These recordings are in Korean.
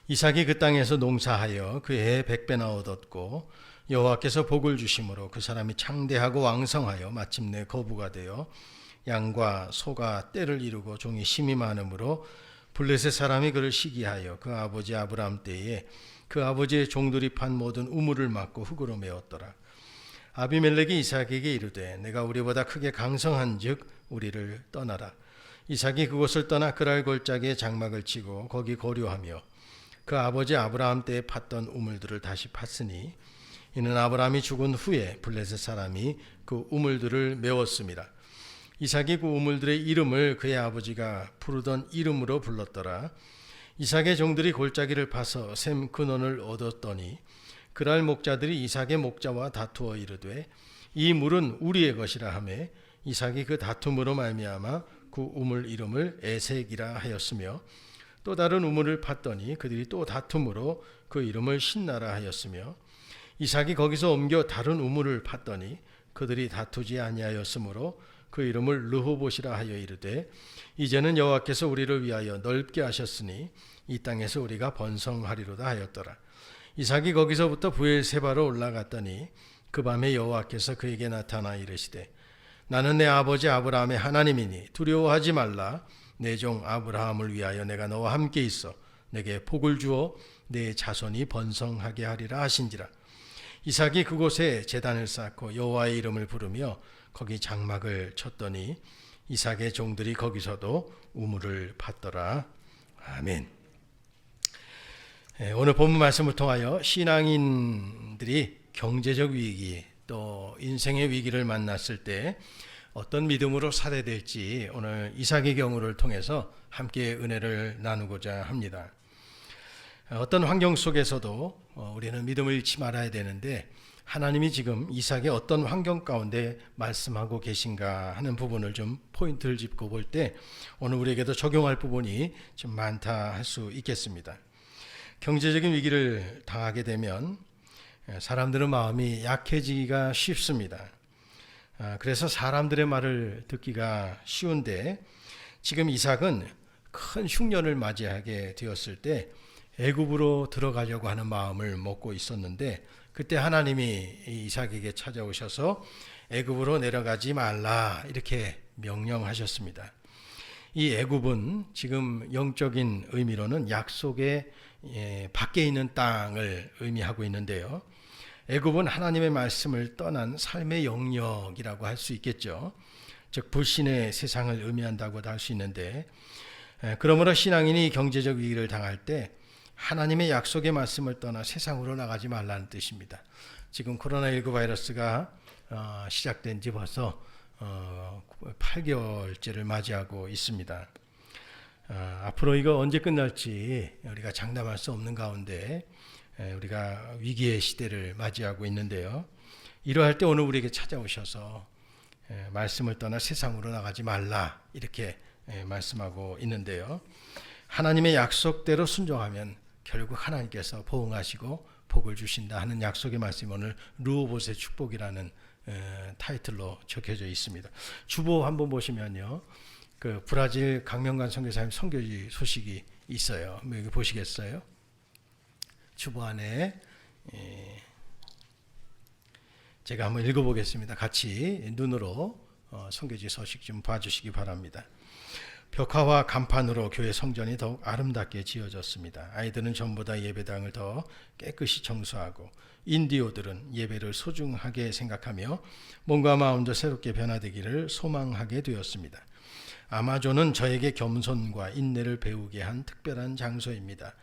이삭이 그 땅에서 농사하여 그 해에 100배나 얻었고 여호와께서 복을 주심으로 그 사람이 창대하고 왕성하여 마침내 거부가 되어 양과 소가 떼를 이루고 종이 심이 많으므로 블레셋 사람이 그를 시기하여 그 아버지 아브라함 때에 그 아버지의 종들이 판 모든 우물을 막고 흙으로 메웠더라. 아비멜렉이 이삭에게 이르되 내가 우리보다 크게 강성한즉 우리를 떠나라. 이삭이 그곳을 떠나 그랄 골짜기에 장막을 치고 거기 거류하며 그 아버지 아브라함 때에 팠던 우물들을 다시 팠으니 이는 아브라함이 죽은 후에 블레셋 사람이 그 우물들을 메웠습니다. 이삭이 그 우물들의 이름을 그의 아버지가 부르던 이름으로 불렀더라. 이삭의 종들이 골짜기를 파서 샘 근원을 얻었더니 그랄 목자들이 이삭의 목자와 다투어 이르되 이 물은 우리의 것이라 하매 이삭이 그 다툼으로 말미암아 그 우물 이름을 에색이라 하였으며 또 다른 우물을 팠더니 그들이 또 다툼으로 그 이름을 신나라 하였으며 이삭이 거기서 옮겨 다른 우물을 팠더니 그들이 다투지 아니하였으므로 그 이름을 르호봇이라 하여 이르되 이제는 여호와께서 우리를 위하여 넓게 하셨으니 이 땅에서 우리가 번성하리로다 하였더라. 이삭이 거기서부터 브엘세바로 올라갔더니 그 밤에 여호와께서 그에게 나타나 이르시되 나는 내 아버지 아브라함의 하나님이니 두려워하지 말라. 내 종 아브라함을 위하여 내가 너와 함께 있어 내게 복을 주어 내 자손이 번성하게 하리라 하신지라. 이삭이 그곳에 제단을 쌓고 여호와의 이름을 부르며 거기 장막을 쳤더니 이삭의 종들이 거기서도 우물을 팠더라. 아멘. 오늘 본문 말씀을 통하여 신앙인들이 경제적 위기 또 인생의 위기를 만났을 때 어떤 믿음으로 살아야 될지 오늘 이삭의 경우를 통해서 함께 은혜를 나누고자 합니다. 어떤 환경 속에서도 우리는 믿음을 잃지 말아야 되는데 하나님이 지금 이삭의 어떤 환경 가운데 말씀하고 계신가 하는 부분을 좀 포인트를 짚고 볼 때 오늘 우리에게도 적용할 부분이 좀 많다 할 수 있겠습니다. 경제적인 위기를 당하게 되면 사람들은 마음이 약해지기가 쉽습니다. 그래서 사람들의 말을 듣기가 쉬운데 지금 이삭은 큰 흉년을 맞이하게 되었을 때 애굽으로 들어가려고 하는 마음을 먹고 있었는데 그때 하나님이 이삭에게 찾아오셔서 애굽으로 내려가지 말라 이렇게 명령하셨습니다. 이 애굽은 지금 영적인 의미로는 약속의 밖에 있는 땅을 의미하고 있는데요. 애굽은 하나님의 말씀을 떠난 삶의 영역이라고 할 수 있겠죠. 즉 불신의 세상을 의미한다고도 할 수 있는데 그러므로 신앙인이 경제적 위기를 당할 때 하나님의 약속의 말씀을 떠나 세상으로 나가지 말라는 뜻입니다. 지금 코로나19 바이러스가 시작된 지 벌써 8개월째를 맞이하고 있습니다. 앞으로 이거 언제 끝날지 우리가 장담할 수 없는 가운데 우리가 위기의 시대를 맞이하고 있는데요. 이러할 때 오늘 우리에게 찾아오셔서 말씀을 떠나 세상으로 나가지 말라 이렇게 말씀하고 있는데요. 하나님의 약속대로 순종하면 결국 하나님께서 보응하시고 복을 주신다 하는 약속의 말씀이 오늘 르호봇의 축복이라는 타이틀로 적혀져 있습니다. 주보 한번 보시면요. 그 브라질 강명관 선교사님 선교지 소식이 있어요. 여기 보시겠어요? 주보 안에 제가 한번 읽어보겠습니다. 같이 눈으로 선교지 소식 좀 봐주시기 바랍니다. 벽화와 간판으로 교회 성전이 더욱 아름답게 지어졌습니다. 아이들은 전보다 예배당을 더 깨끗이 청소하고 인디오들은 예배를 소중하게 생각하며 몸과 마음도 새롭게 변화되기를 소망하게 되었습니다. 아마존은 저에게 겸손과 인내를 배우게 한 특별한 장소입니다.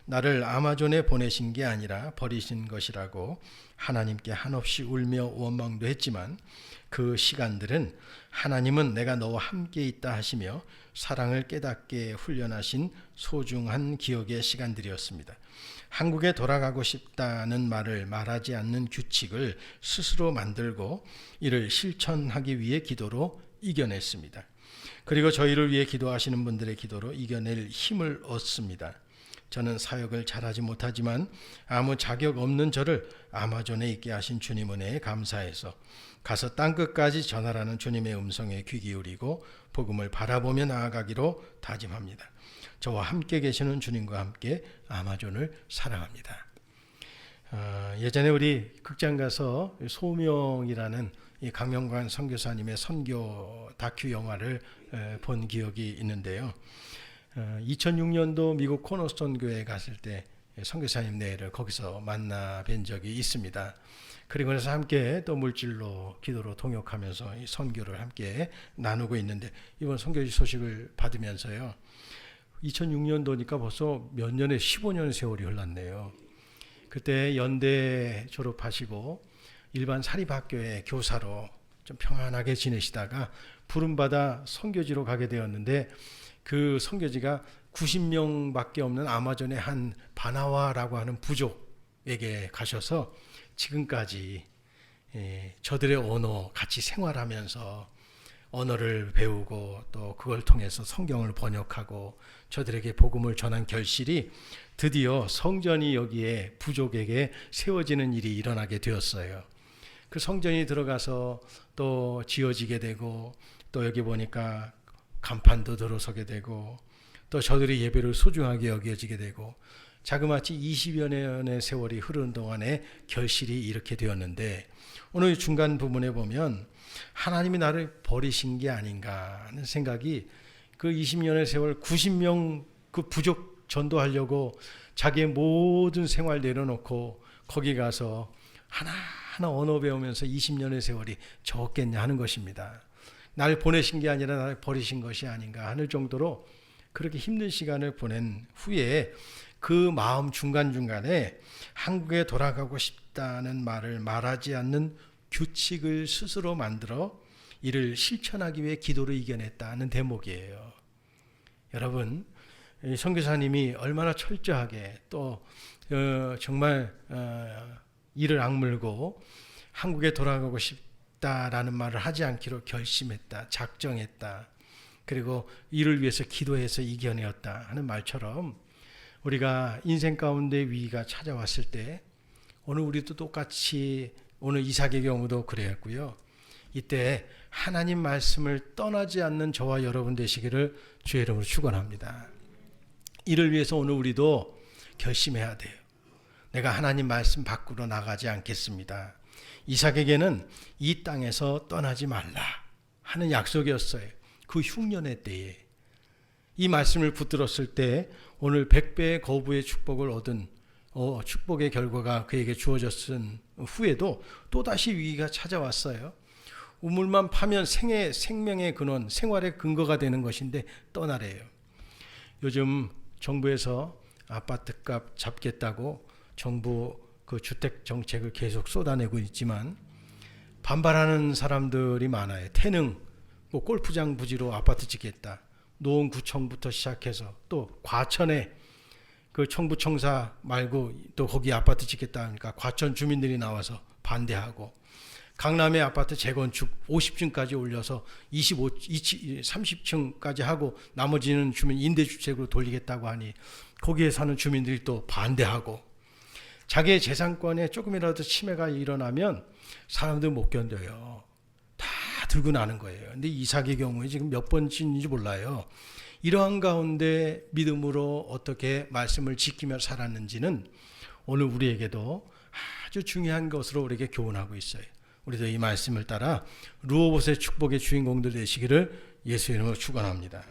나를 아마존에 보내신 게 아니라 버리신 것이라고 하나님께 한없이 울며 원망도 했지만 그 시간들은 하나님은 내가 너와 함께 있다 하시며 사랑을 깨닫게 훈련하신 소중한 기억의 시간들이었습니다. 한국에 돌아가고 싶다는 말을 말하지 않는 규칙을 스스로 만들고 이를 실천하기 위해 기도로 이겨냈습니다. 그리고 저희를 위해 기도하시는 분들의 기도로 이겨낼 힘을 얻습니다. 저는 사역을 잘하지 못하지만 아무 자격 없는 저를 아마존에 있게 하신 주님 은혜에 감사해서 가서 땅끝까지 전하라는 주님의 음성에 귀 기울이고 복음을 바라보며 나아가기로 다짐합니다. 저와 함께 계시는 주님과 함께 아마존을 사랑합니다. 예전에 우리 극장 가서 소명이라는 이 강명관 선교사님의 선교 다큐 영화를 본 기억이 있는데요. 2006년도 미국 코너스톤 교회에 갔을 때 선교사님 네를 거기서 만나 뵌 적이 있습니다. 그리고 나서 함께 또 물질로 기도로 동역하면서 이 선교를 함께 나누고 있는데, 이번 선교지 소식을 받으면서요, 2006년도니까 벌써 몇 년에 15년 세월이 흘렀네요. 그때 연대 졸업하시고 일반 사립학교의 교사로 좀 평안하게 지내시다가 부름받아 선교지로 가게 되었는데, 그 선교지가 90명밖에 없는 아마존의 한 바나와라고 하는 부족에게 가셔서 지금까지 저들의 언어 같이 생활하면서 언어를 배우고 또 그걸 통해서 성경을 번역하고 저들에게 복음을 전한 결실이 드디어 성전이 여기에 부족에게 세워지는 일이 일어나게 되었어요. 그 성전이 들어가서 또 지어지게 되고, 또 여기 보니까 간판도 들어서게 되고, 또 저들의 예배를 소중하게 여겨지게 되고, 자그마치 20여 년의 세월이 흐르는 동안에 결실이 이렇게 되었는데, 오늘 중간 부분에 보면 하나님이 나를 버리신 게 아닌가 하는 생각이, 그 20년의 세월 90명 그 부족 전도하려고 자기의 모든 생활 내려놓고 거기 가서 하나하나 언어 배우면서 20년의 세월이 적겠냐 하는 것입니다. 날 보내신 게 아니라 나를 버리신 것이 아닌가 하는 정도로 그렇게 힘든 시간을 보낸 후에 그 마음 중간중간에 한국에 돌아가고 싶다는 말을 말하지 않는 규칙을 스스로 만들어 이를 실천하기 위해 기도를 이겨냈다는 대목이에요. 여러분, 선교사님이 얼마나 철저하게 또 정말 이를 악물고 한국에 돌아가고 싶다라는 말을 하지 않기로 결심했다, 작정했다, 그리고 이를 위해서 기도해서 이겨내었다 하는 말처럼, 우리가 인생 가운데 위기가 찾아왔을 때, 오늘 우리도 똑같이, 오늘 이삭의 경우도 그랬고요, 이때 하나님 말씀을 떠나지 않는 저와 여러분 되시기를 주의 이름으로 축원합니다. 이를 위해서 오늘 우리도 결심해야 돼요. 내가 하나님 말씀 밖으로 나가지 않겠습니다. 이삭에게는 이 땅에서 떠나지 말라 하는 약속이었어요. 그 흉년의 때에 이 말씀을 붙들었을 때 오늘 100배의 거부의 축복을 얻은 축복의 결과가 그에게 주어졌은 후에도 또다시 위기가 찾아왔어요. 우물만 파면 생명의 근원, 생활의 근거가 되는 것인데 떠나래요. 요즘 정부에서 아파트값 잡겠다고 정부 그 주택 정책을 계속 쏟아내고 있지만 반발하는 사람들이 많아요. 태릉 뭐 골프장 부지로 아파트 짓겠다. 노원구청부터 시작해서 또 과천에 그 청부청사 말고 또 거기 아파트 짓겠다 하니까 과천 주민들이 나와서 반대하고, 강남의 아파트 재건축 50층까지 올려서 30층까지 하고 나머지는 주민 임대주택으로 돌리겠다고 하니 거기에 사는 주민들이 또 반대하고, 자기의 재산권에 조금이라도 침해가 일어나면 사람들 못 견뎌요. 다 들고 나는 거예요. 근데 이삭의 경우에 지금 몇 번째인지 몰라요. 이러한 가운데 믿음으로 어떻게 말씀을 지키며 살았는지는 오늘 우리에게도 아주 중요한 것으로 우리에게 교훈하고 있어요. 우리도 이 말씀을 따라 루오봇의 축복의 주인공들 되시기를 예수의 이름으로 축원합니다.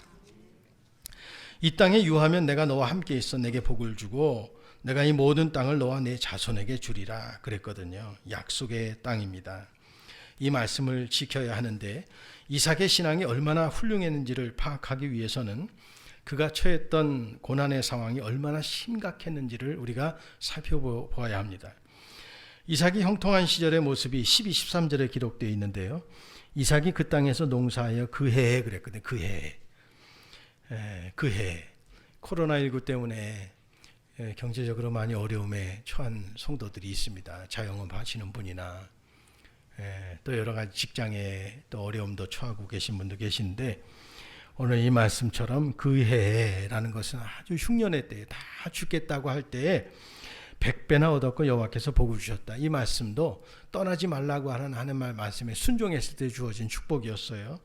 이 땅에 유하면 내가 너와 함께 있어 내게 복을 주고 내가 이 모든 땅을 너와 내 자손에게 주리라 그랬거든요. 약속의 땅입니다. 이 말씀을 지켜야 하는데 이삭의 신앙이 얼마나 훌륭했는지를 파악하기 위해서는 그가 처했던 고난의 상황이 얼마나 심각했는지를 우리가 살펴보아야 합니다. 이삭이 형통한 시절의 모습이 12, 13절에 기록되어 있는데요. 이삭이 그 땅에서 농사하여 그 해에 그랬거든요. 그 해에 코로나19 때문에 경제적으로 많이 어려움에 처한 성도들이 있습니다. 자영업 하시는 분이나 또 여러 가지 직장에 또 어려움도 처하고 계신 분도 계신데, 오늘 이 말씀처럼 그 해라는 것은 아주 흉년의 때에 다 죽겠다고 할 때에 100배나 얻었고 여호와께서 복을 주셨다. 이 말씀도 떠나지 말라고 하는 하나님의 말씀에 순종했을 때 주어진 축복이었어요.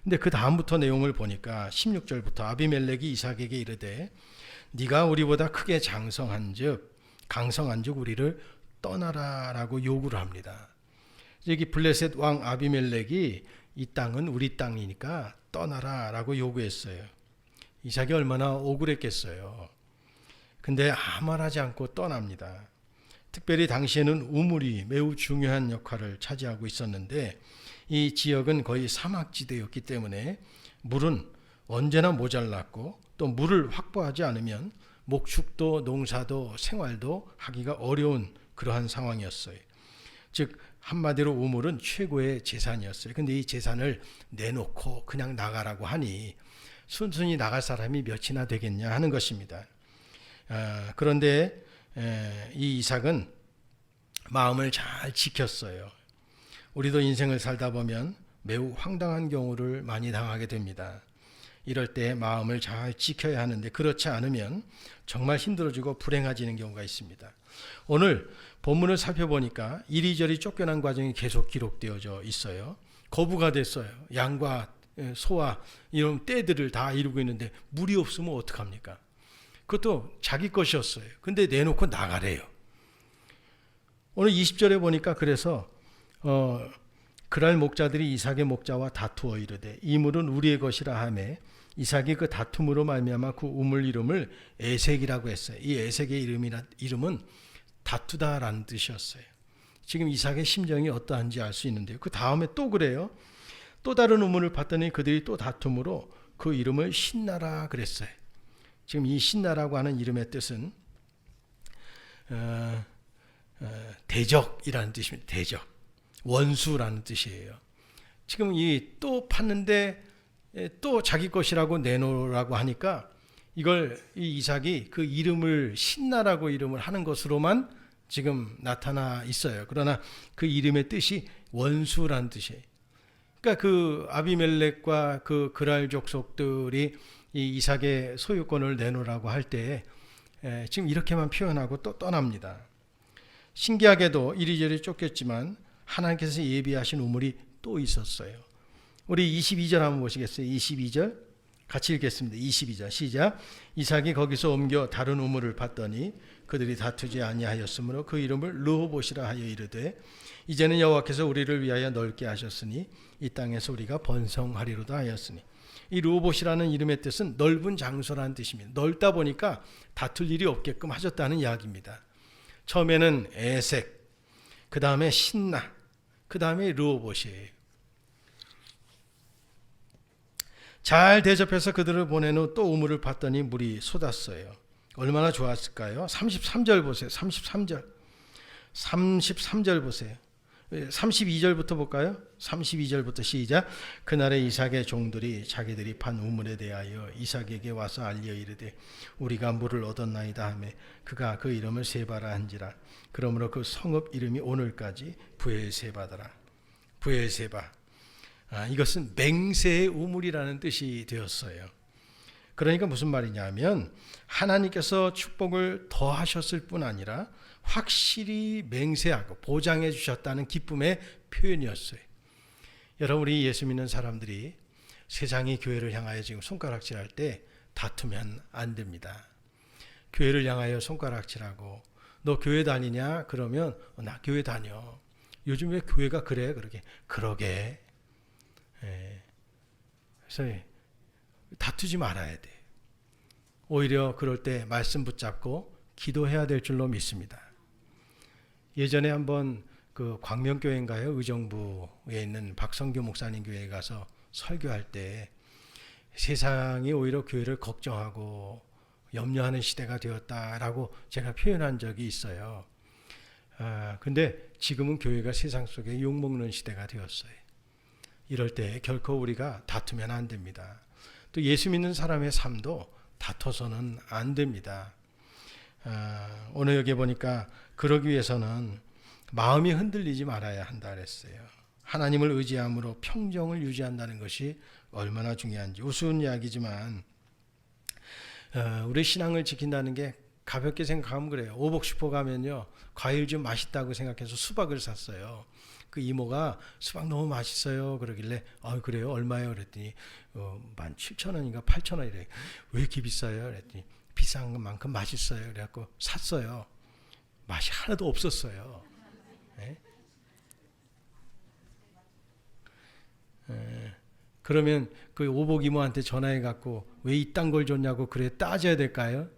근데 그 다음부터 내용을 보니까 16절부터 아비멜렉이 이삭에게 이르되 네가 우리보다 크게 강성한즉 우리를 떠나라라고 요구를 합니다. 여기 블레셋 왕 아비멜렉이 이 땅은 우리 땅이니까 떠나라라고 요구했어요. 이삭이 얼마나 억울했겠어요. 근데 아무 말하지 않고 떠납니다. 특별히 당시에는 우물이 매우 중요한 역할을 차지하고 있었는데 이 지역은 거의 사막지대였기 때문에 물은 언제나 모자랐고 또 물을 확보하지 않으면 목축도 농사도 생활도 하기가 어려운 그러한 상황이었어요. 즉 한마디로 우물은 최고의 재산이었어요. 근데 이 재산을 내놓고 그냥 나가라고 하니 순순히 나갈 사람이 몇이나 되겠냐 하는 것입니다. 그런데 이 이삭은 마음을 잘 지켰어요. 우리도 인생을 살다 보면 매우 황당한 경우를 많이 당하게 됩니다. 이럴 때 마음을 잘 지켜야 하는데 그렇지 않으면 정말 힘들어지고 불행해지는 경우가 있습니다. 오늘 본문을 살펴보니까 이리저리 쫓겨난 과정이 계속 기록되어져 있어요. 거부가 됐어요. 양과 소와 이런 떼들을 다 이루고 있는데 물이 없으면 어떡합니까? 그것도 자기 것이었어요. 근데 내놓고 나가래요. 오늘 20절에 보니까 그래서 그랄 목자들이 이삭의 목자와 다투어 이르되 이 물은 우리의 것이라 하매 이삭이 그 다툼으로 말미암아 그 우물 이름을 에색이라고 했어요. 이 에색의 이름은 다투다라는 뜻이었어요. 지금 이삭의 심정이 어떠한지 알 수 있는데요. 그 다음에 또 그래요. 또 다른 우물을 봤더니 그들이 또 다툼으로 그 이름을 신나라 그랬어요. 지금 이 신나라고 하는 이름의 뜻은 대적이라는 뜻입니다. 대적, 원수라는 뜻이에요. 지금 이 또 팠는데 또 자기 것이라고 내놓으라고 하니까 이걸 이 이삭이 그 이름을 신나라고 이름을 하는 것으로만 지금 나타나 있어요. 그러나 그 이름의 뜻이 원수라는 뜻이에요. 그러니까 그 아비멜렉과 그 그랄 족속들이 이 이삭의 소유권을 내놓으라고 할 때 지금 이렇게만 표현하고 또 떠납니다. 신기하게도 이리저리 쫓겼지만 하나님께서 예비하신 우물이 또 있었어요. 우리 22절 한번 보시겠어요? 22절 같이 읽겠습니다. 22절 시작. 이삭이 거기서 옮겨 다른 우물을 봤더니 그들이 다투지 아니하였으므로 그 이름을 르호봇이라 하여 이르되 이제는 여호와께서 우리를 위하여 넓게 하셨으니 이 땅에서 우리가 번성하리로다 하였으니 이 르호봇이라는 이름의 뜻은 넓은 장소라는 뜻입니다. 넓다 보니까 다툴 일이 없게끔 하셨다는 이야기입니다. 처음에는 에색, 그 다음에 신나, 그 다음에 르호봇이에요. 잘 대접해서 그들을 보낸 후 또 우물을 봤더니 물이 쏟았어요. 얼마나 좋았을까요? 33절 보세요. 33절 보세요. 32절부터 볼까요? 32절부터 시작. 그날에 이삭의 종들이 자기들이 판 우물에 대하여 이삭에게 와서 알려 이르되 우리가 물을 얻었나이다 하매 그가 그 이름을 세바라 한지라. 그러므로 그 성읍 이름이 오늘까지 부엘세바더라. 부엘세바. 이것은 맹세의 우물이라는 뜻이 되었어요. 그러니까 무슨 말이냐면 하나님께서 축복을 더하셨을 뿐 아니라 확실히 맹세하고 보장해 주셨다는 기쁨의 표현이었어요. 여러분, 우리 예수 믿는 사람들이 세상이 교회를 향하여 지금 손가락질할 때 다투면 안 됩니다. 교회를 향하여 손가락질하고 너 교회 다니냐? 그러면 나 교회 다녀. 요즘 왜 교회가 그래? 그러게. 그래서 다투지 말아야 돼. 오히려 그럴 때 말씀 붙잡고 기도해야 될 줄로 믿습니다. 예전에 한번 그 광명교회인가요? 의정부에 있는 박성규 목사님 교회에 가서 설교할 때 세상이 오히려 교회를 걱정하고 염려하는 시대가 되었다라고 제가 표현한 적이 있어요. 근데 지금은 교회가 세상 속에 욕먹는 시대가 되었어요. 이럴 때 결코 우리가 다투면 안 됩니다. 또 예수 믿는 사람의 삶도 다퉈서는 안 됩니다. 오늘 여기 보니까 그러기 위해서는 마음이 흔들리지 말아야 한다 그랬어요. 하나님을 의지함으로 평정을 유지한다는 것이 얼마나 중요한지. 우스운 이야기지만 우리 신앙을 지킨다는 게 가볍게 생각하면 그래요. 오복슈퍼 가면요, 과일 좀 맛있다고 생각해서 수박을 샀어요. 그 이모가 수박 너무 맛있어요 그러길래 그래요? 얼마예요? 그랬더니 17,000원인가 8,000원이래. 왜 이렇게 비싸요? 그랬더니 비싼 만큼 맛있어요. 그래갖고 샀어요. 맛이 하나도 없었어요. 예? 그러면 그 오복 이모한테 전화해 갖고 왜 이딴 걸 줬냐고 그래 따져야 될까요?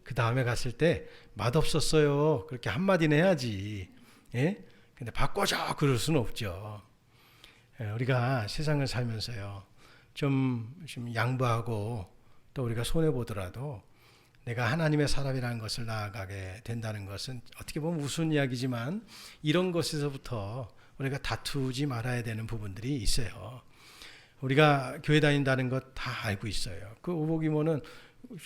그 다음에 갔을 때 맛없었어요 그렇게 한마디는 해야지. 예? 근데 바꿔줘 그럴 수는 없죠. 우리가 세상을 살면서요 좀 양보하고 또 우리가 손해 보더라도 내가 하나님의 사람이라는 것을 나아가게 된다는 것은 어떻게 보면 우스운 이야기지만 이런 것에서부터 우리가 다투지 말아야 되는 부분들이 있어요. 우리가 교회 다닌다는 것 다 알고 있어요. 그 오복이모는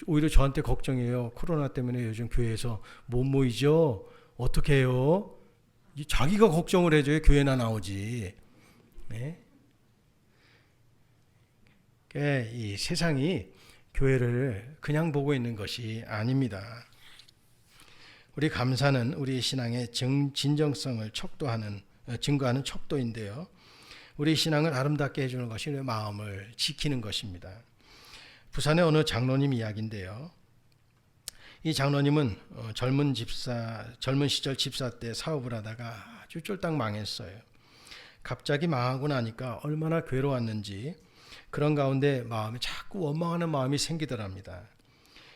오히려 저한테 걱정이에요. 코로나 때문에 요즘 교회에서 못 모이죠. 어떻게 해요? 자기가 걱정을 해줘야 교회나 나오지. 네? 이 세상이 교회를 그냥 보고 있는 것이 아닙니다. 우리 감사는 우리 신앙의 진정성을 증거하는 척도인데요. 우리 신앙을 아름답게 해주는 것이 우리 마음을 지키는 것입니다. 부산의 어느 장로님 이야기인데요. 이 장로님은 젊은 시절 집사 때 사업을 하다가 아주 쫄딱 망했어요. 갑자기 망하고 나니까 얼마나 괴로웠는지 그런 가운데 마음이 자꾸 원망하는 마음이 생기더랍니다.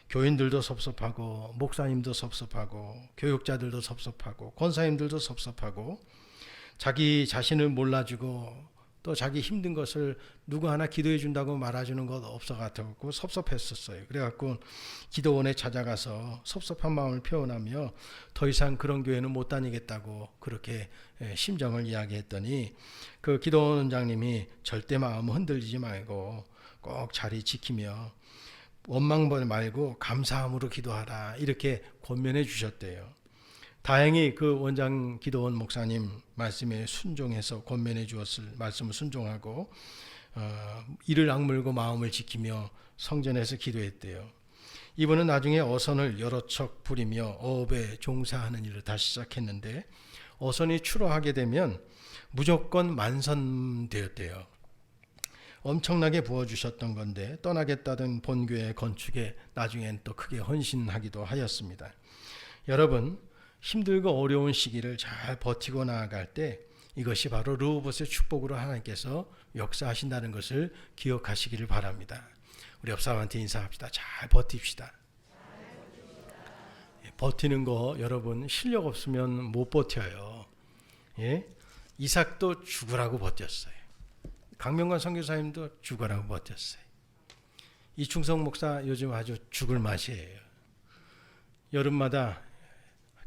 교인들도 섭섭하고 목사님도 섭섭하고 교육자들도 섭섭하고 권사님들도 섭섭하고 자기 자신을 몰라주고 또 자기 힘든 것을 누구 하나 기도해 준다고 말해주는 것 없어 같았고 섭섭했었어요. 그래갖고 기도원에 찾아가서 섭섭한 마음을 표현하며 더 이상 그런 교회는 못 다니겠다고 그렇게 심정을 이야기했더니 그 기도원 원장님이 절대 마음 흔들리지 말고 꼭 자리 지키며 원망 말고 감사함으로 기도하라 이렇게 권면해 주셨대요. 다행히 그 원장 기도원 목사님 말씀에 순종해서 권면해 주었을 말씀을 순종하고 이를 악물고 마음을 지키며 성전에서 기도했대요. 이분은 나중에 어선을 여러 척 부리며 어업에 종사하는 일을 다시 시작했는데 어선이 출어하게 되면 무조건 만선되었대요. 엄청나게 부어주셨던 건데 떠나겠다던 본교회 건축에 나중엔 또 크게 헌신하기도 하였습니다. 여러분 힘들고 어려운 시기를 잘 버티고 나아갈 때 이것이 바로 르호봇의 축복으로 하나님께서 역사하신다는 것을 기억하시기를 바랍니다. 우리 옆 사람한테 인사합시다. 잘 버팁시다. 버티는 거 여러분 실력 없으면 못 버텨요. 예? 이삭도 죽으라고 버텼어요. 강명관 선교사님도 죽으라고 버텼어요. 이충성 목사 요즘 아주 죽을 맛이에요. 여름마다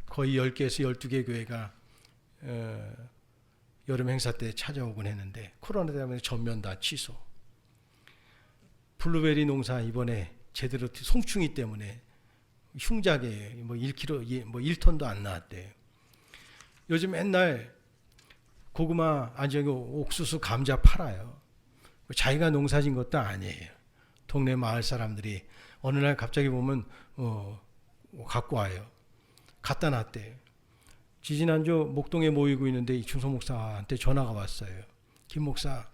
거의 10개에서 12개 교회가 여름 행사 때 찾아오곤 했는데 코로나 때문에 전면 다 취소. 블루베리 농사 이번에 제대로 송충이 때문에 흉작에 뭐 1kg 뭐 1톤도 안 나왔대요. 요즘 맨날 고구마 옥수수 감자 팔아요. 자기가 농사진 것도 아니에요. 동네 마을 사람들이 어느 날 갑자기 보면 갖고 와요. 갖다 놨대요. 지지난주 목동에 모이고 있는데 이충성 목사한테 전화가 왔어요. 김 목사,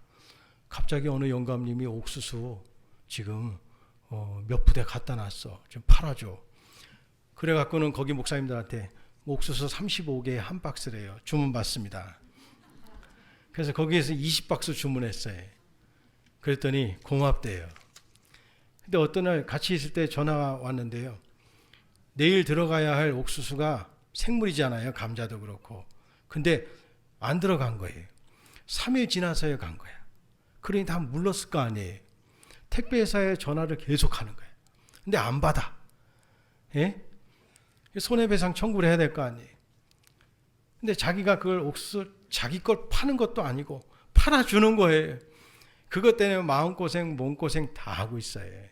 갑자기 어느 영감님이 옥수수 지금 몇 부대 갖다 놨어. 좀 팔아줘. 그래갖고는 거기 목사님들한테 옥수수 35개 한 박스래요. 주문 받습니다. 그래서 거기에서 20박스 주문했어요. 그랬더니 고맙대요. 근데 어떤 날 같이 있을 때 전화가 왔는데요. 내일 들어가야 할 옥수수가 생물이잖아요. 감자도 그렇고. 근데 안 들어간 거예요. 3일 지나서야 간 거야. 그러니 다 물렀을 거 아니에요. 택배회사에 전화를 계속 하는 거예요. 근데 안 받아. 예? 손해배상 청구를 해야 될 거 아니에요. 근데 자기가 그걸 옥수수 자기 걸 파는 것도 아니고 팔아주는 거예요. 그것 때문에 마음고생, 몸고생 다 하고 있어요.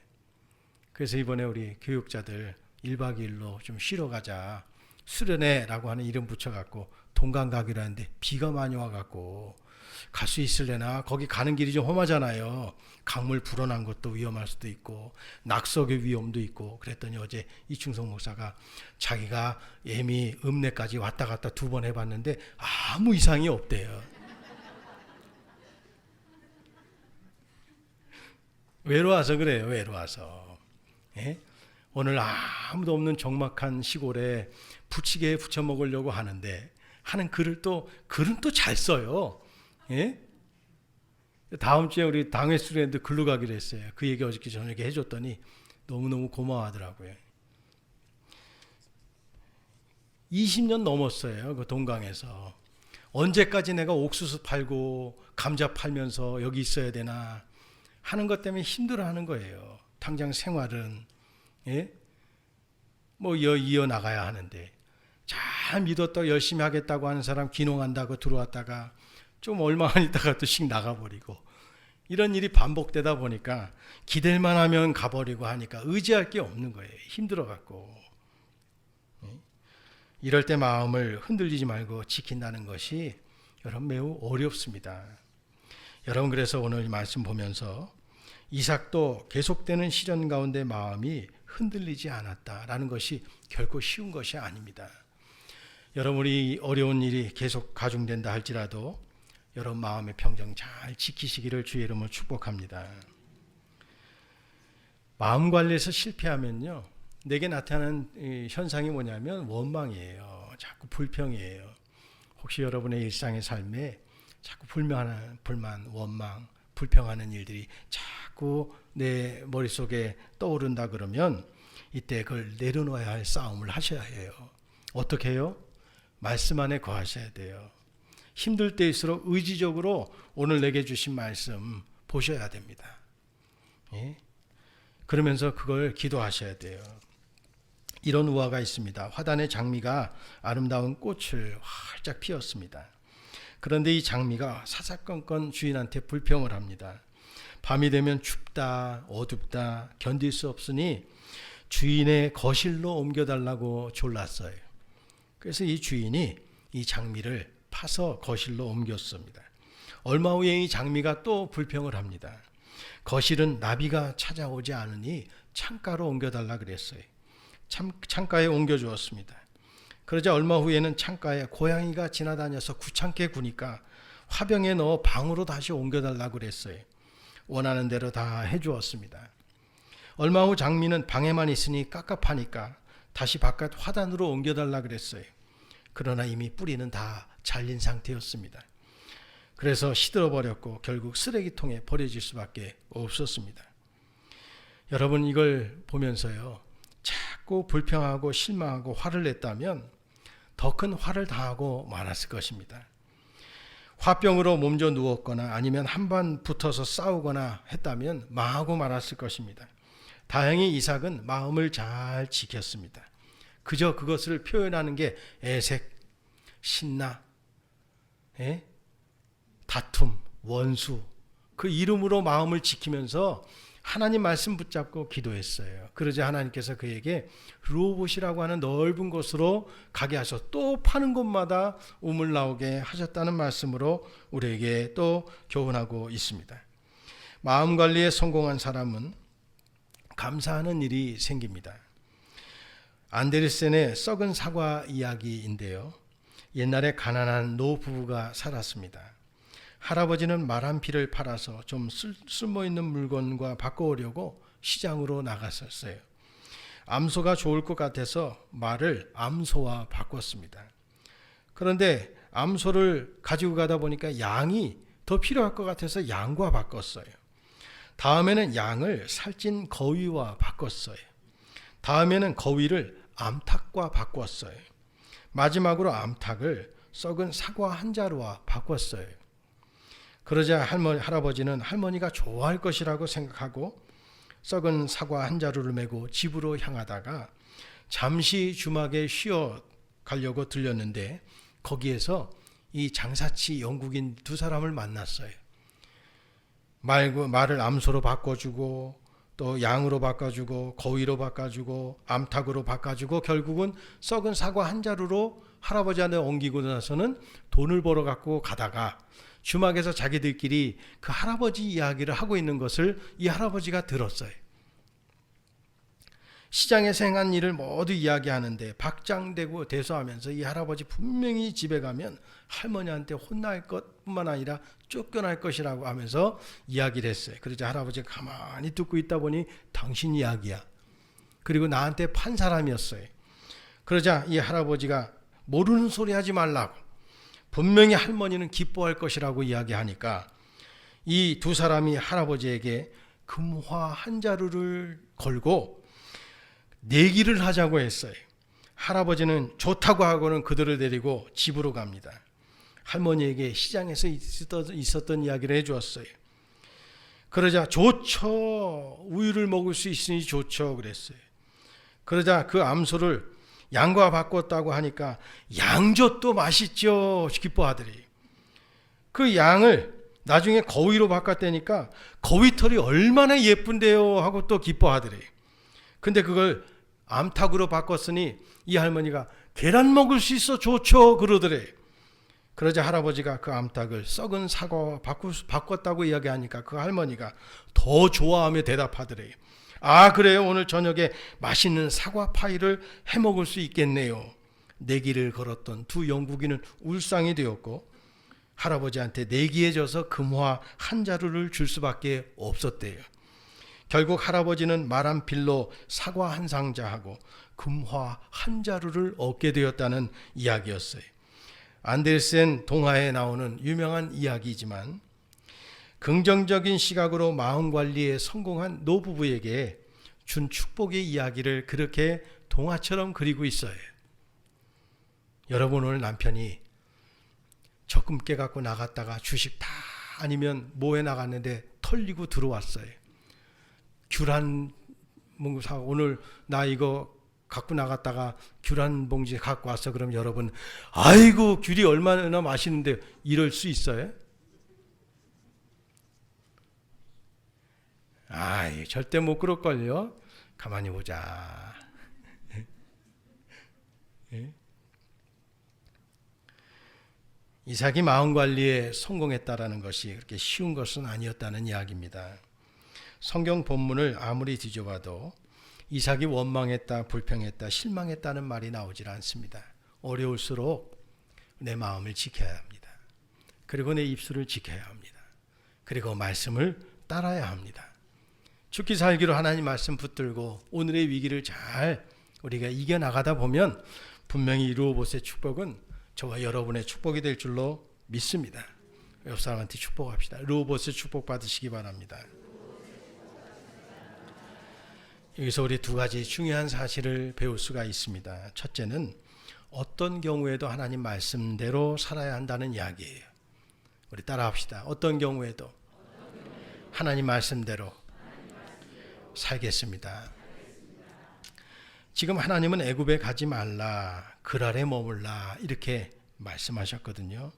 그래서 이번에 우리 교육자들 1박 2일로 좀 쉬러 가자. 수련회라고 하는 이름 붙여갖고 동강 가기로 하는데 비가 많이 와갖고 갈 수 있을래나? 거기 가는 길이 좀 험하잖아요. 강물 불어난 것도 위험할 수도 있고 낙석의 위험도 있고. 그랬더니 어제 이충성 목사가 자기가 예미 읍내까지 왔다 갔다 2번 해봤는데 아무 이상이 없대요. 외로워서 그래요. 외로워서. 예? 오늘 아무도 없는 적막한 시골에 부치게에 부쳐 먹으려고 하는데 하는 글은 또 잘 써요. 예? 다음 주에 우리 당회 수련회도 글로 가기로 했어요. 그 얘기 어저께 저녁에 해줬더니 너무너무 고마워하더라고요. 20년 넘었어요. 그 동강에서. 언제까지 내가 옥수수 팔고 감자 팔면서 여기 있어야 되나 하는 것 때문에 힘들어하는 거예요. 당장 생활은 예? 뭐 이어나가야 하는데 잘 믿었다 열심히 하겠다고 하는 사람 귀농한다고 들어왔다가 좀 얼마 안 있다가 또 씩 나가버리고 이런 일이 반복되다 보니까 기댈만 하면 가버리고 하니까 의지할 게 없는 거예요. 힘들어갖고. 이럴 때 마음을 흔들리지 말고 지킨다는 것이 여러분 매우 어렵습니다. 여러분 그래서 오늘 말씀 보면서 이삭도 계속되는 시련 가운데 마음이 흔들리지 않았다라는 것이 결코 쉬운 것이 아닙니다. 여러분이 어려운 일이 계속 가중된다 할지라도 여러분 마음의 평정 잘 지키시기를 주의 이름으로 축복합니다. 마음 관리에서 실패하면요, 내게 나타나는 현상이 뭐냐면 원망이에요. 자꾸 불평이에요. 혹시 여러분의 일상의 삶에 자꾸 불만, 원망, 불평하는 일들이 자꾸 내 머릿속에 떠오른다 그러면 이때 그걸 내려놓아야 할 싸움을 하셔야 해요. 어떻게 해요? 말씀 안에 거하셔야 돼요. 힘들 때일수록 의지적으로 오늘 내게 주신 말씀 보셔야 됩니다. 예? 그러면서 그걸 기도하셔야 돼요. 이런 우화가 있습니다. 화단의 장미가 아름다운 꽃을 활짝 피웠습니다. 그런데 이 장미가 사사건건 주인한테 불평을 합니다. 밤이 되면 춥다, 어둡다, 견딜 수 없으니 주인의 거실로 옮겨달라고 졸랐어요. 그래서 이 주인이 이 장미를 파서 거실로 옮겼습니다. 얼마 후에 이 장미가 또 불평을 합니다. 거실은 나비가 찾아오지 않으니 창가로 옮겨달라 그랬어요. 창가에 옮겨주었습니다. 그러자 얼마 후에는 창가에 고양이가 지나다녀서 귀찮게 구니까 화병에 넣어 방으로 다시 옮겨달라고 그랬어요. 원하는 대로 다 해주었습니다. 얼마 후 장미는 방에만 있으니 깝깝하니까 다시 바깥 화단으로 옮겨달라 그랬어요. 그러나 이미 뿌리는 다 잘린 상태였습니다. 그래서 시들어버렸고 결국 쓰레기통에 버려질 수밖에 없었습니다. 여러분 이걸 보면서요, 자꾸 불평하고 실망하고 화를 냈다면 더 큰 화를 당하고 말았을 것입니다. 화병으로 몸져 누웠거나 아니면 한번 붙어서 싸우거나 했다면 망하고 말았을 것입니다. 다행히 이삭은 마음을 잘 지켰습니다. 그저 그것을 표현하는 게 애색, 신나, 다툼, 원수, 그 이름으로 마음을 지키면서 하나님 말씀 붙잡고 기도했어요. 그러자 하나님께서 그에게 르호봇이라고 하는 넓은 곳으로 가게 하셔서 또 파는 곳마다 우물 나오게 하셨다는 말씀으로 우리에게 또 교훈하고 있습니다. 마음 관리에 성공한 사람은 감사하는 일이 생깁니다. 안데르센의 썩은 사과 이야기인데요. 옛날에 가난한 노부부가 살았습니다. 할아버지는 말 한 피를 팔아서 좀 쓸모있는 물건과 바꿔오려고 시장으로 나갔었어요. 암소가 좋을 것 같아서 말을 암소와 바꿨습니다. 그런데 암소를 가지고 가다 보니까 양이 더 필요할 것 같아서 양과 바꿨어요. 다음에는 양을 살찐 거위와 바꿨어요. 다음에는 거위를 암탉과 바꿨어요. 마지막으로 암탉을 썩은 사과 한 자루와 바꿨어요. 그러자 할아버지는 할머니가 좋아할 것이라고 생각하고 썩은 사과 한 자루를 메고 집으로 향하다가 잠시 주막에 쉬어 가려고 들렸는데 거기에서 이 장사치 영국인 2 사람을 만났어요. 말을 암소로 바꿔주고 또 양으로 바꿔주고 거위로 바꿔주고 암탉으로 바꿔주고 결국은 썩은 사과 한 자루로 할아버지한테 옮기고 나서는 돈을 벌어 갖고 가다가 주막에서 자기들끼리 그 할아버지 이야기를 하고 있는 것을 이 할아버지가 들었어요. 시장에서 행한 일을 모두 이야기하는데 박장대고 대소하면서 이 할아버지 분명히 집에 가면 할머니한테 혼날 것뿐만 아니라 쫓겨날 것이라고 하면서 이야기를 했어요. 그러자 할아버지가 가만히 듣고 있다 보니 당신 이야기야. 그리고 나한테 판 사람이었어요. 그러자 이 할아버지가 모르는 소리 하지 말라고, 분명히 할머니는 기뻐할 것이라고 이야기하니까 이 두 사람이 할아버지에게 금화 한 자루를 걸고 내기를 하자고 했어요. 할아버지는 좋다고 하고는 그들을 데리고 집으로 갑니다. 할머니에게 시장에서 있었던 이야기를 해주었어요. 그러자 좋죠. 우유를 먹을 수 있으니 좋죠. 그랬어요. 그러자 그 암소를 양과 바꿨다고 하니까 양젓도 맛있죠. 기뻐하더래요. 그 양을 나중에 거위로 바꿨다니까 거위털이 얼마나 예쁜데요 하고 또 기뻐하더래요. 근데 그걸 암탉으로 바꿨으니 이 할머니가 계란 먹을 수 있어 좋죠 그러더래. 그러자 할아버지가 그 암탉을 썩은 사과와 바꿨다고 이야기하니까 그 할머니가 더 좋아하며 대답하더래요. 아 그래요, 오늘 저녁에 맛있는 사과 파이를 해먹을 수 있겠네요. 내기를 걸었던 두 영국인은 울상이 되었고 할아버지한테 내기에 져서 금화 한 자루를 줄 수밖에 없었대요. 결국 할아버지는 말 한 필로 사과 한 상자하고 금화 한 자루를 얻게 되었다는 이야기였어요. 안데르센 동화에 나오는 유명한 이야기이지만 긍정적인 시각으로 마음관리에 성공한 노부부에게 준 축복의 이야기를 그렇게 동화처럼 그리고 있어요. 여러분, 오늘 남편이 적금 깨갖고 나갔다가 주식 다 아니면 뭐에 나갔는데 털리고 들어왔어요. 귤한 봉지 사, 오늘 나 이거 갖고 나갔다가 귤한 봉지 갖고 왔어. 그럼 여러분, 아이고 귤이 얼마나 맛있는데 이럴 수 있어요? 아이, 절대 못 그럴걸요. 가만히 보자. 이삭이 마음관리에 성공했다라는 것이 그렇게 쉬운 것은 아니었다는 이야기입니다. 성경 본문을 아무리 뒤져봐도 이삭이 원망했다, 불평했다, 실망했다는 말이 나오질 않습니다. 어려울수록 내 마음을 지켜야 합니다. 그리고 내 입술을 지켜야 합니다. 그리고 말씀을 따라야 합니다. 죽기 살기로 하나님 말씀 붙들고 오늘의 위기를 잘 우리가 이겨나가다 보면 분명히 루오봇의 축복은 저와 여러분의 축복이 될 줄로 믿습니다. 옆 사람한테 축복합시다. 루오봇의 축복 받으시기 바랍니다. 여기서 우리 두 가지 중요한 사실을 배울 수가 있습니다. 첫째는 어떤 경우에도 하나님 말씀대로 살아야 한다는 이야기예요. 우리 따라합시다. 어떤 경우에도 하나님 말씀대로 살겠습니다. 지금 하나님은 애굽에 가지 말라, 그랄에 머물라 이렇게 말씀하셨거든요.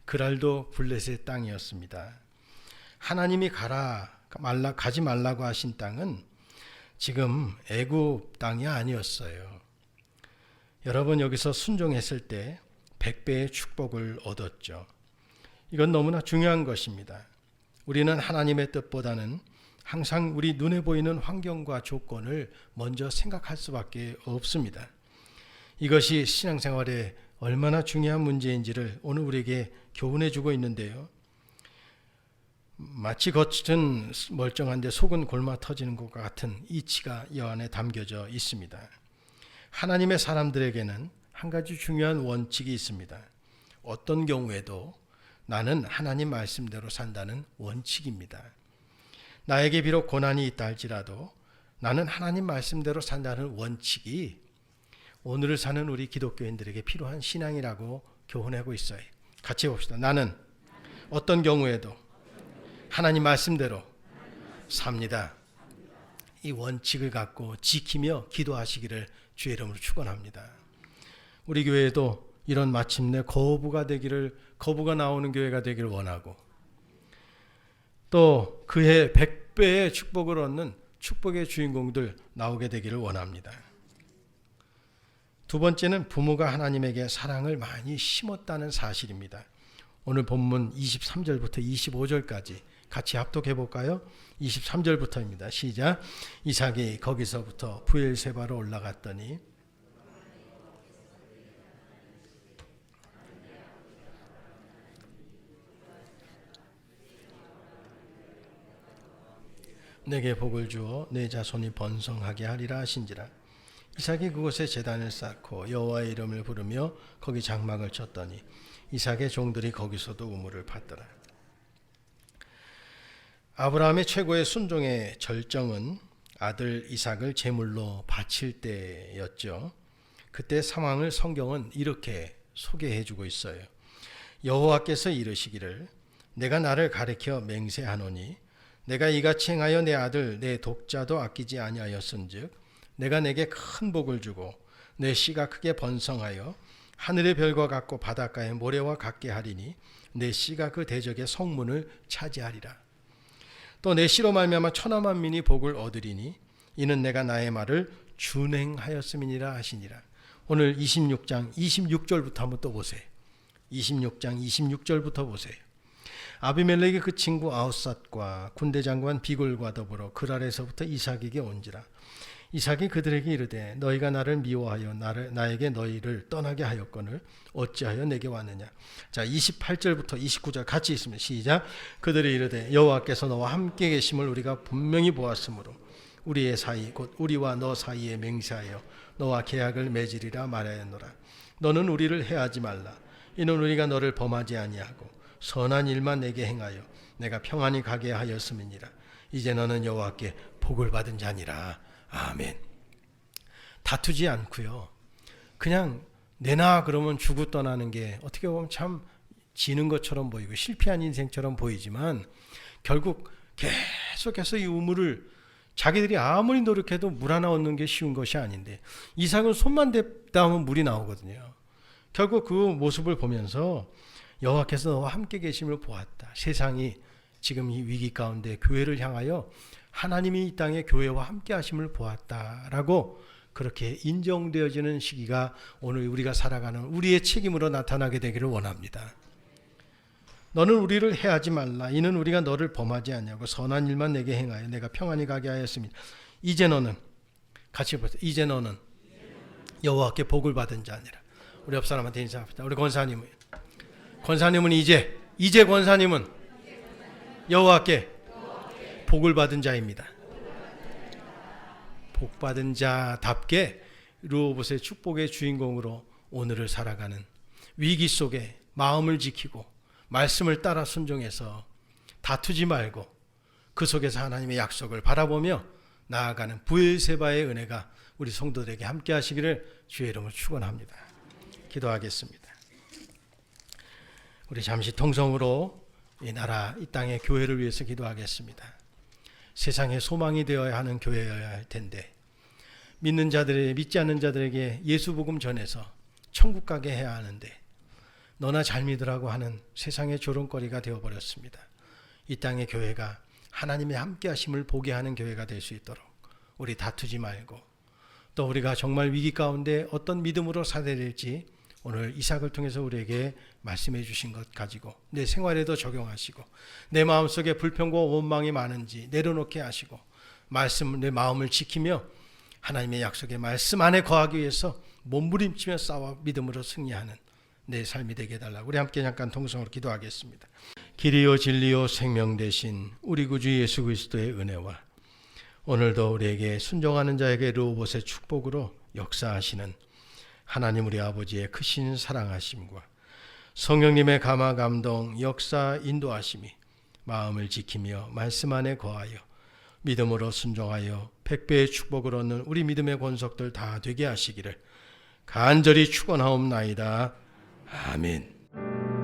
그랄도 블레셋 땅이었습니다. 하나님이 가지 말라고 하신 땅은 지금 애굽 땅이 아니었어요. 여러분, 여기서 순종했을 때 100배의 축복을 얻었죠. 이건 너무나 중요한 것입니다. 우리는 하나님의 뜻보다는 항상 우리 눈에 보이는 환경과 조건을 먼저 생각할 수밖에 없습니다. 이것이 신앙생활에 얼마나 중요한 문제인지를 오늘 우리에게 교훈해 주고 있는데요. 마치 겉은 멀쩡한데 속은 골마 터지는 것과 같은 이치가 이 안에 담겨져 있습니다. 하나님의 사람들에게는 한 가지 중요한 원칙이 있습니다. 어떤 경우에도 나는 하나님 말씀대로 산다는 원칙입니다. 나에게 비록 고난이 있다 할지라도 나는 하나님 말씀대로 산다는 원칙이 오늘을 사는 우리 기독교인들에게 필요한 신앙이라고 교훈하고 있어요. 같이 봅시다. 나는 어떤 경우에도 하나님 말씀대로 삽니다. 이 원칙을 갖고 지키며 기도하시기를 주의 이름으로 축원합니다. 우리 교회에도 이런 마침내 거부가 나오는 교회가 되기를 원하고 또 그해 100배의 축복을 얻는 축복의 주인공들 나오게 되기를 원합니다. 두 번째는 부모가 하나님에게 사랑을 많이 심었다는 사실입니다. 오늘 본문 23절부터 25절까지 같이 합독해 볼까요? 23절부터입니다. 시작. 이삭이 거기서부터 브엘세바로 올라갔더니 내게 복을 주어 내 자손이 번성하게 하리라 하신지라. 이삭이 그곳에 제단을 쌓고 여호와의 이름을 부르며 거기 장막을 쳤더니 이삭의 종들이 거기서도 우물을 팠더라. 아브라함의 최고의 순종의 절정은 아들 이삭을 제물로 바칠 때였죠. 그때 상황을 성경은 이렇게 소개해 주고 있어요. 여호와께서 이르시기를 내가 나를 가리켜 맹세하노니 내가 이같이 행하여 내 아들 내 독자도 아끼지 아니하였은즉 내가 내게 큰 복을 주고 내 씨가 크게 번성하여 하늘의 별과 같고 바닷가의 모래와 같게 하리니 내 씨가 그 대적의 성문을 차지하리라. 또 내 씨로 말미암아 천하 만민이 복을 얻으리니 이는 내가 나의 말을 준행하였음이니라 하시니라. 오늘 26장 26절부터 한번 또 보세요. 26장 26절부터 보세요. 아비멜렉의 그 친구 아웃삿과 군대 장관 비골과 더불어 그랄에서부터 이삭에게 온지라. 이삭이 그들에게 이르되 너희가 나를 미워하여 나에게 너희를 떠나게 하였거늘 어찌하여 내게 왔느냐. 자, 28절부터 29절 같이 있습니다. 시작. 그들이 이르되 여호와께서 너와 함께 계심을 우리가 분명히 보았으므로 우리의 사이 곧 우리와 너 사이에 맹세하여 너와 계약을 맺으리라 말하였노라. 너는 우리를 해하지 말라. 이는 우리가 너를 범하지 아니하고 선한 일만 내게 행하여 내가 평안히 가게 하였음이니라. 이제 너는 여호와께 복을 받은 자니라. 아멘. 다투지 않고요. 그냥 내놔 그러면 주고 떠나는 게 어떻게 보면 참 지는 것처럼 보이고 실패한 인생처럼 보이지만 결국 계속해서 이 우물을 자기들이 아무리 노력해도 물 하나 얻는 게 쉬운 것이 아닌데 이삭은 손만 댔다 하면 물이 나오거든요. 결국 그 모습을 보면서 여호와께서 너와 함께 계심을 보았다. 세상이 지금 이 위기 가운데 교회를 향하여 하나님이 이 땅에 교회와 함께 하심을 보았다라고 그렇게 인정되어지는 시기가 오늘 우리가 살아가는 우리의 책임으로 나타나게 되기를 원합니다. 너는 우리를 해하지 말라. 이는 우리가 너를 범하지 않냐고 선한 일만 내게 행하여 내가 평안히 가게 하였습니다. 이제 너는 같이 보세요. 이제 너는 여호와께 복을 받은 자니라. 우리 옆 사람한테 인사합시다. 우리 권사님은 이제 권사님은 여호와께 복을 받은 자입니다. 복 받은 자답게 르호봇의 축복의 주인공으로 오늘을 살아가는 위기 속에 마음을 지키고 말씀을 따라 순종해서 다투지 말고 그 속에서 하나님의 약속을 바라보며 나아가는 브엘세바의 은혜가 우리 성도들에게 함께 하시기를 주의 이름으로 축원합니다. 기도하겠습니다. 우리 잠시 통성으로 이 나라 이 땅의 교회를 위해서 기도하겠습니다. 세상의 소망이 되어야 하는 교회여야 할 텐데 믿지 않는 자들에게 예수 복음 전해서 천국 가게 해야 하는데 너나 잘 믿으라고 하는 세상의 조롱거리가 되어버렸습니다. 이 땅의 교회가 하나님의 함께 하심을 보게 하는 교회가 될 수 있도록 우리 다투지 말고 또 우리가 정말 위기 가운데 어떤 믿음으로 살아야 될지 오늘 이삭을 통해서 우리에게 말씀해 주신 것 가지고 내 생활에도 적용하시고 내 마음속에 불평과 원망이 많은지 내려놓게 하시고 내 마음을 지키며 하나님의 약속의 말씀 안에 거하기 위해서 몸부림치며 싸워 믿음으로 승리하는 내 삶이 되게 해달라고 우리 함께 잠깐 통성으로 기도하겠습니다. 길이요 진리요 생명 되신 우리 구주 예수 그리스도의 은혜와 오늘도 우리에게 순종하는 자에게 르호봇의 축복으로 역사하시는 하나님 우리 아버지의 크신 사랑하심과 성령님의 감화 감동 역사 인도하심이 마음을 지키며 말씀 안에 거하여 믿음으로 순종하여 백배의 축복을 얻는 우리 믿음의 권속들 다 되게 하시기를 간절히 축원하옵나이다. 아멘.